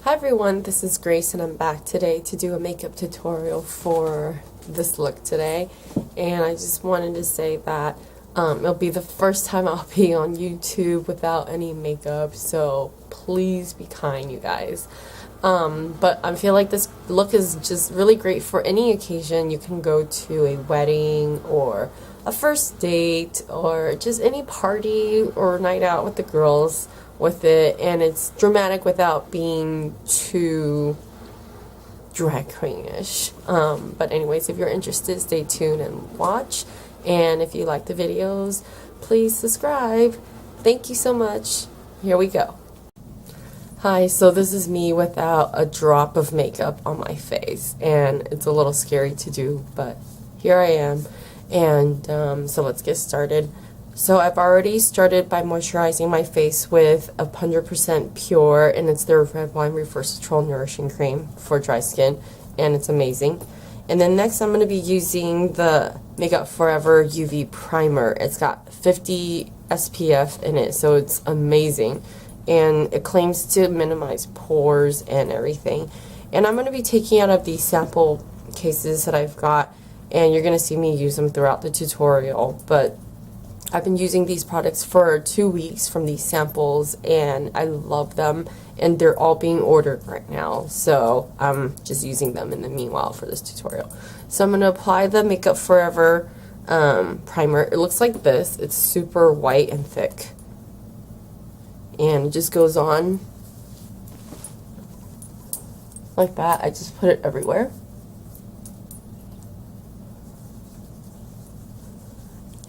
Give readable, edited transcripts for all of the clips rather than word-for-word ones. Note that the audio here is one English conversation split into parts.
Hi everyone, this is Grace and I'm back today to do a makeup tutorial for this look today. And I just wanted to say that it'll be the first time I'll be on YouTube without any makeup, so please be kind, you guys. But I feel like this look is just really great for any occasion. You can go to a wedding or a first date or just any party or night out with the girls with it, and it's dramatic without being too drag queen-ish. But anyways, if you're interested, stay tuned and watch. And if you like the videos, please subscribe. Thank you so much. Here we go. Hi, so this is me without a drop of makeup on my face, and it's a little scary to do, but here I am. And so let's get started. So I've already started by moisturizing my face with 100% Pure, and it's their Red Wine Resveratrol Nourishing Cream for dry skin, and it's amazing. And then next I'm going to be using the Makeup Forever UV Primer. It's got 50 SPF in it, so it's amazing. And it claims to minimize pores and everything. And I'm going to be taking out of these sample cases that I've got, and you're going to see me use them throughout the tutorial. But I've been using these products for 2 weeks from these samples, and I love them, and they're all being ordered right now, so I'm just using them in the meanwhile for this tutorial. So I'm going to apply the Makeup Forever primer. It looks like this. It's super white and thick, and it just goes on like that. I just put it everywhere.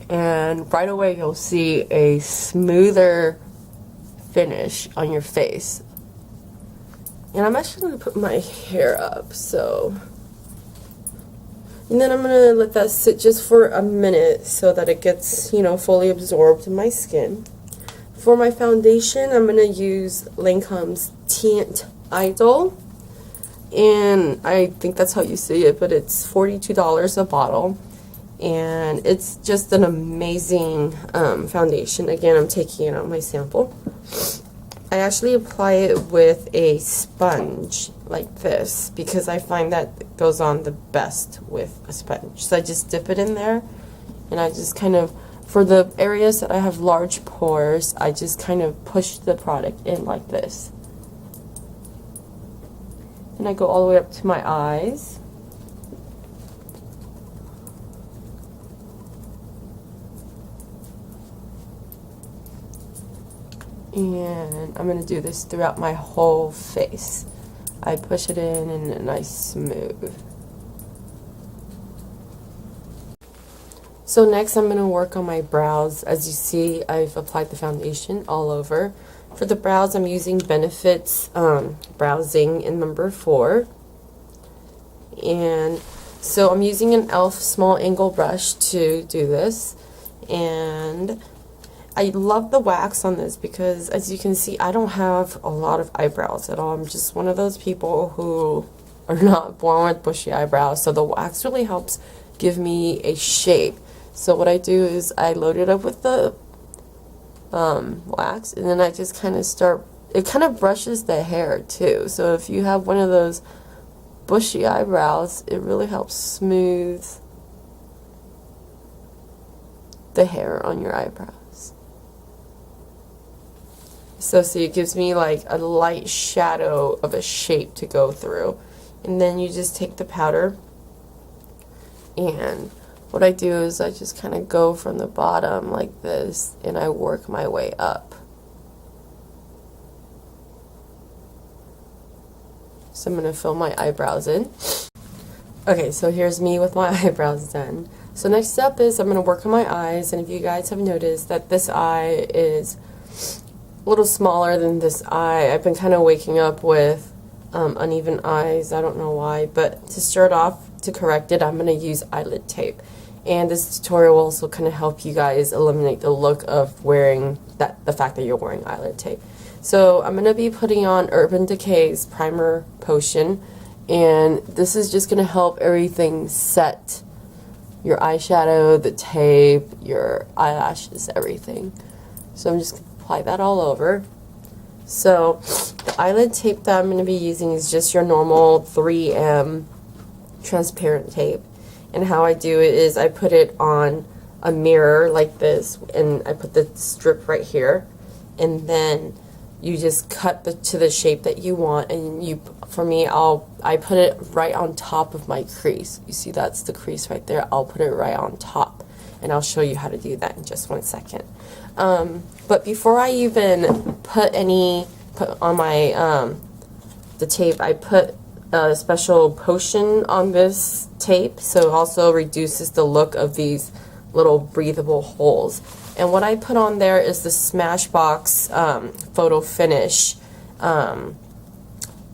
And right away you'll see a smoother finish on your face. And I'm actually going to put my hair up, so. And then I'm going to let that sit just for a minute so that it gets, you know, fully absorbed in my skin. For my foundation, I'm going to use Lancome's Teint Idole. And I think that's how you say it, but it's $42 a bottle. And it's just an amazing foundation. Again, I'm taking it on my sample. I actually apply it with a sponge like this because I find that it goes on the best with a sponge. So I just dip it in there, and I just kind of, for the areas that I have large pores, I just kind of push the product in like this. And I go all the way up to my eyes. And I'm going to do this throughout my whole face. I push it in and a nice smooth. So next I'm going to work on my brows. As you see, I've applied the foundation all over. For the brows, I'm using Benefit's Brow Zing in number 4. And so I'm using an e.l.f. small angle brush to do this. And I love the wax on this because, as you can see, I don't have a lot of eyebrows at all. I'm just one of those people who are not born with bushy eyebrows, so the wax really helps give me a shape. So what I do is I load it up with the wax, and then I just kind of start, it kind of brushes the hair too. So if you have one of those bushy eyebrows, it really helps smooth the hair on your eyebrows. So see, it gives me like a light shadow of a shape to go through. And then you just take the powder, and what I do is I just kind of go from the bottom like this, and I work my way up. So I'm going to fill my eyebrows in. Okay, so here's me with my eyebrows done. So next step is I'm going to work on my eyes, and if you guys have noticed that this eye is a little smaller than this eye. I've been kind of waking up with uneven eyes. I don't know why, but to start off, to correct it, I'm going to use eyelid tape. And this tutorial will also kind of help you guys eliminate the look of wearing the fact that you're wearing eyelid tape. So I'm going to be putting on Urban Decay's Primer Potion, and this is just going to help everything set. Your eyeshadow, the tape, your eyelashes, everything. So I'm just going to apply that all over. So the eyelid tape that I'm going to be using is just your normal 3M transparent tape. And how I do it is I put it on a mirror like this, and I put the strip right here, and then you just cut to the shape that you want, and for me, I put it right on top of my crease. You see that's the crease right there. I'll put it right on top, and I'll show you how to do that in just 1 second. But before I even put on my the tape, I put a special potion on this tape, so it also reduces the look of these little breathable holes. And what I put on there is the Smashbox Photo Finish,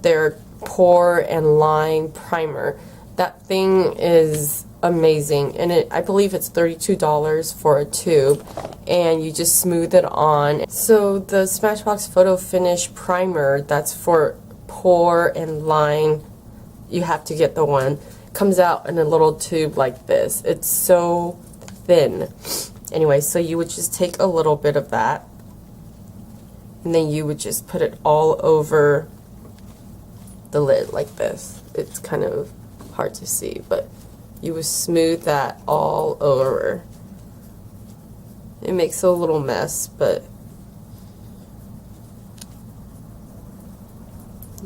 their Pore and Line Primer. That thing is amazing, and I believe it's $32 for a tube, and you just smooth it on. So the Smashbox Photo Finish Primer, that's for pore and line, you have to get the one. Comes out in a little tube like this. It's so thin. Anyway, so you would just take a little bit of that, and then you would just put it all over the lid like this. It's kind of hard to see, but you would smooth that all over. It makes a little mess, but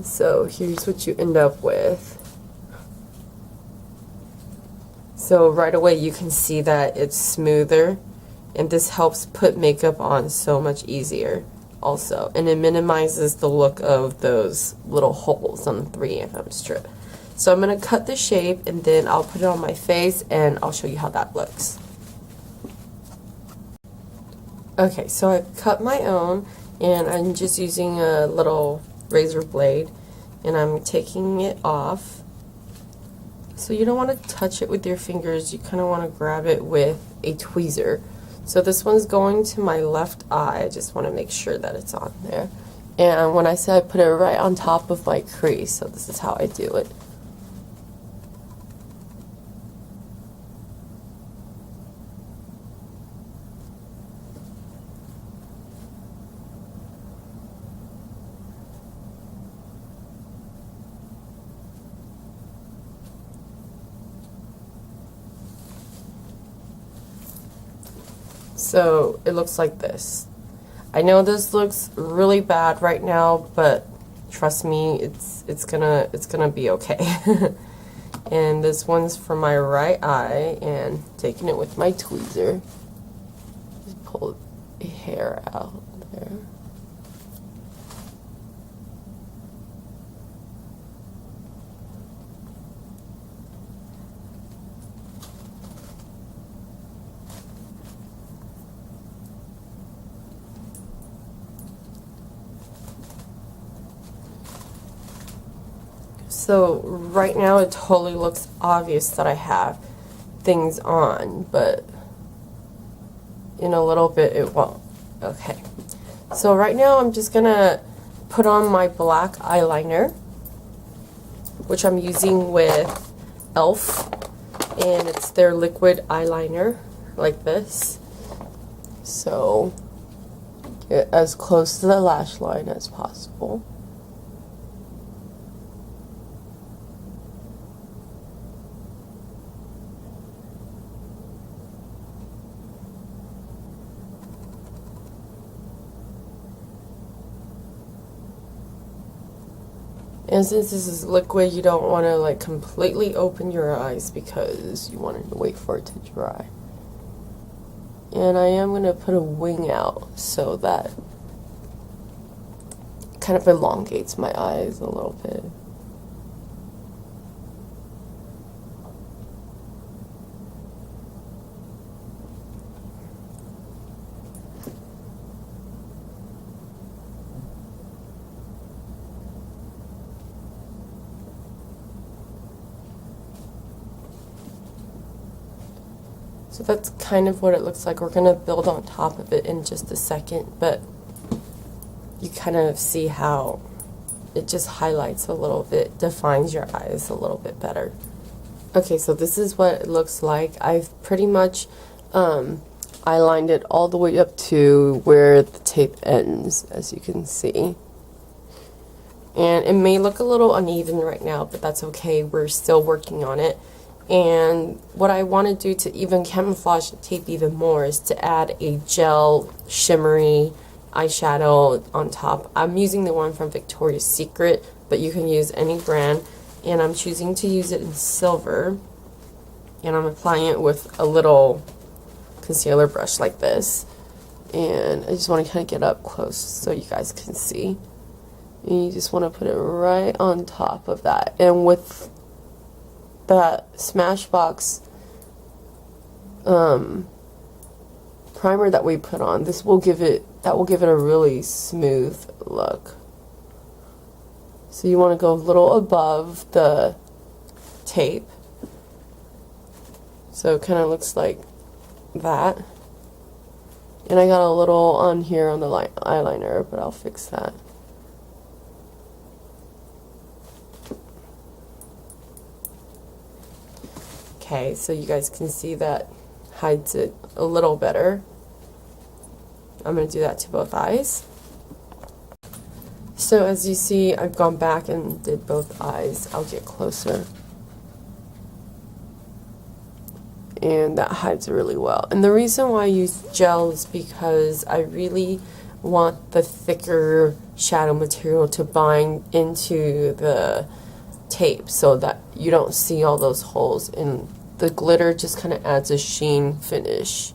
so here's what you end up with. So right away you can see that it's smoother, and this helps put makeup on so much easier also, and it minimizes the look of those little holes on the 3M strip. So I'm going to cut the shape, and then I'll put it on my face, and I'll show you how that looks. Okay, so I cut my own, and I'm just using a little razor blade, and I'm taking it off. So you don't want to touch it with your fingers, you kind of want to grab it with a tweezer. So this one's going to my left eye. I just want to make sure that it's on there. And when I said I put it right on top of my crease, so this is how I do it. So it looks like this. I know this looks really bad right now, but trust me, it's gonna be okay. And this one's for my right eye, and taking it with my tweezer, just pull a hair out there. So right now it totally looks obvious that I have things on, but in a little bit it won't. Okay. So right now I'm just gonna put on my black eyeliner, which I'm using with e.l.f. and it's their liquid eyeliner, like this. So get as close to the lash line as possible. And since this is liquid, you don't want to like completely open your eyes because you want to wait for it to dry. And I am going to put a wing out so that it kind of elongates my eyes a little bit. So that's kind of what it looks like. We're going to build on top of it in just a second, but you kind of see how it just highlights a little bit, defines your eyes a little bit better. Okay, so this is what it looks like. I've pretty much eyelined it all the way up to where the tape ends, as you can see. And it may look a little uneven right now, but that's okay. We're still working on it. And what I want to do to even camouflage the tape even more is to add a gel shimmery eyeshadow on top. I'm using the one from Victoria's Secret, but you can use any brand. And I'm choosing to use it in silver. And I'm applying it with a little concealer brush like this. And I just want to kind of get up close so you guys can see. And you just want to put it right on top of that. And with that Smashbox primer that we put on, that will give it a really smooth look. So you want to go a little above the tape. So it kind of looks like that. And I got a little on here on the eyeliner, but I'll fix that. Okay, so you guys can see that hides it a little better. I'm going to do that to both eyes. So as you see, I've gone back and did both eyes. I'll get closer. And that hides it really well. And the reason why I use gel is because I really want the thicker shadow material to bind into the tape so that you don't see all those holes, and the glitter just kind of adds a sheen finish.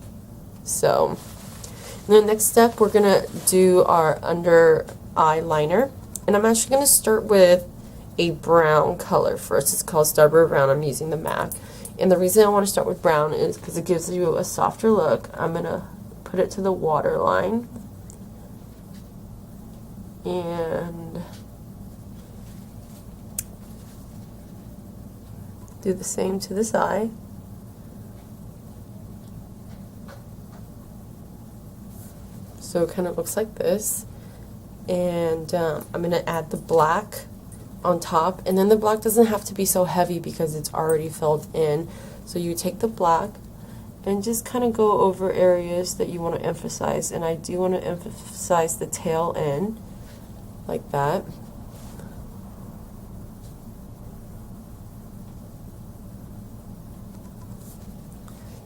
So in the next step, we're gonna do our under eyeliner, and I'm actually gonna start with a brown color first. It's called Starburst Brown. I'm using the MAC, and the reason I want to start with brown is because it gives you a softer look. I'm gonna put it to the waterline and do the same to this eye. So it kind of looks like this. And I'm going to add the black on top. And then the black doesn't have to be so heavy because it's already filled in. So you take the black and just kind of go over areas that you want to emphasize. And I do want to emphasize the tail end, like that.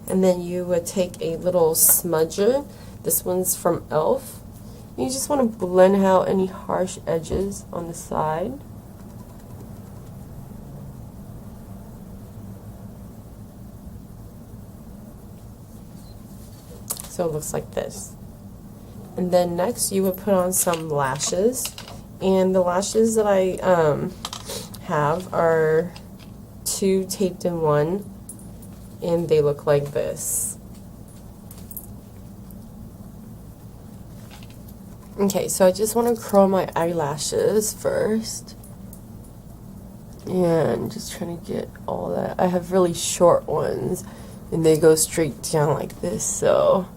And then you would take a little smudger. This one's from e.l.f. You just want to blend out any harsh edges on the side. So it looks like this. And then next you would put on some lashes. And the lashes that I have are 2 taped in 1. And they look like this. Okay, so I just want to curl my eyelashes first. And just trying to get all that. I have really short ones, and they go straight down like this, so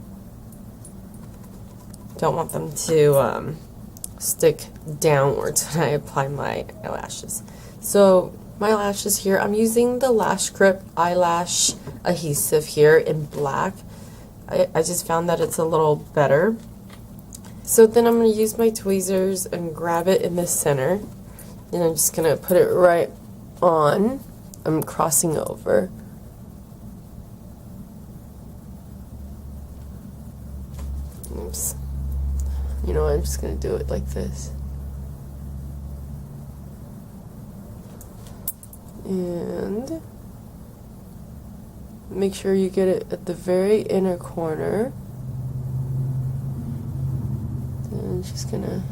don't want them to stick downwards when I apply my eyelashes. So my lashes here, I'm using the Lash Grip eyelash adhesive here in black. I just found that it's a little better. So then I'm going to use my tweezers and grab it in the center. And I'm just going to put it right on. I'm crossing over. Oops. You know, I'm just going to do it like this. And make sure you get it at the very inner corner. Then I'm just gonna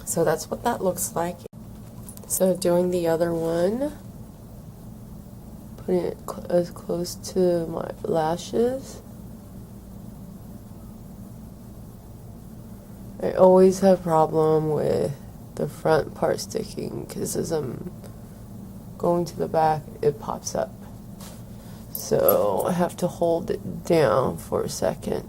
so that's what that looks like. So doing the other one, putting it as close to my lashes. I always have a problem with the front part sticking because as I'm going to the back, it pops up. So I have to hold it down for a second.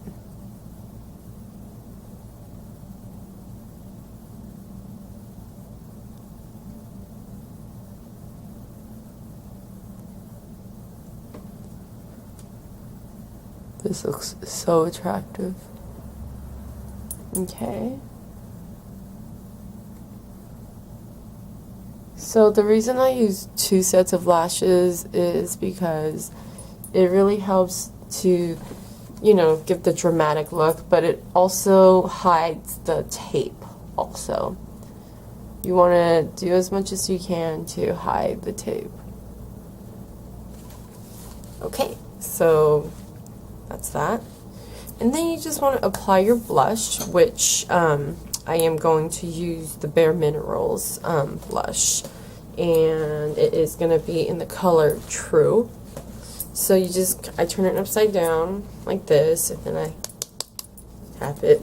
This looks so attractive. Okay. So the reason I use 2 sets of lashes is because it really helps to, you know, give the dramatic look, but it also hides the tape also. You want to do as much as you can to hide the tape. Okay, so that's that. And then you just want to apply your blush, which I am going to use the Bare Minerals blush. And it is going to be in the color True. So you just, I turn it upside down like this, and then I tap it.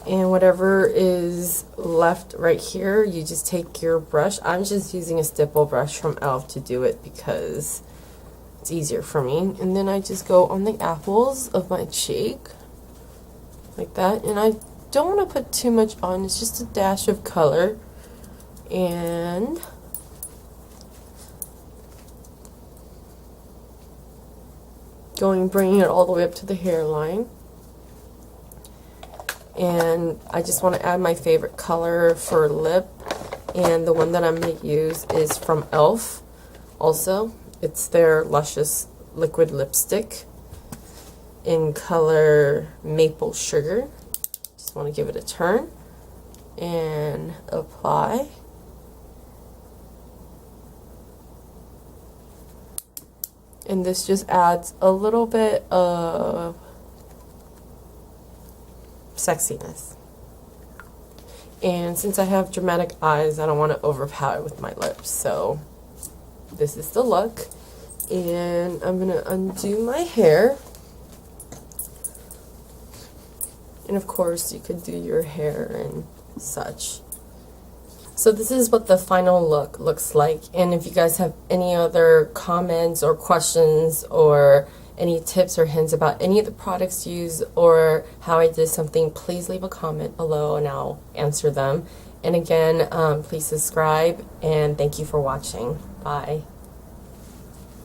And whatever is left right here, you just take your brush. I'm just using a stipple brush from e.l.f. to do it because it's easier for me. And then I just go on the apples of my cheek, like that. And I don't want to put too much on, it's just a dash of color. And bringing it all the way up to the hairline. And I just want to add my favorite color for lip, and the one that I'm going to use is from e.l.f. also. It's their Luscious liquid lipstick in color Maple Sugar. Just want to give it a turn and apply. And this just adds a little bit of sexiness. And since I have dramatic eyes, I don't want to overpower with my lips. So this is the look. And I'm going to undo my hair. And of course, you could do your hair and such. So this is what the final look looks like. And if you guys have any other comments or questions or any tips or hints about any of the products used or how I did something, please leave a comment below and I'll answer them. And again, please subscribe, and thank you for watching. Bye.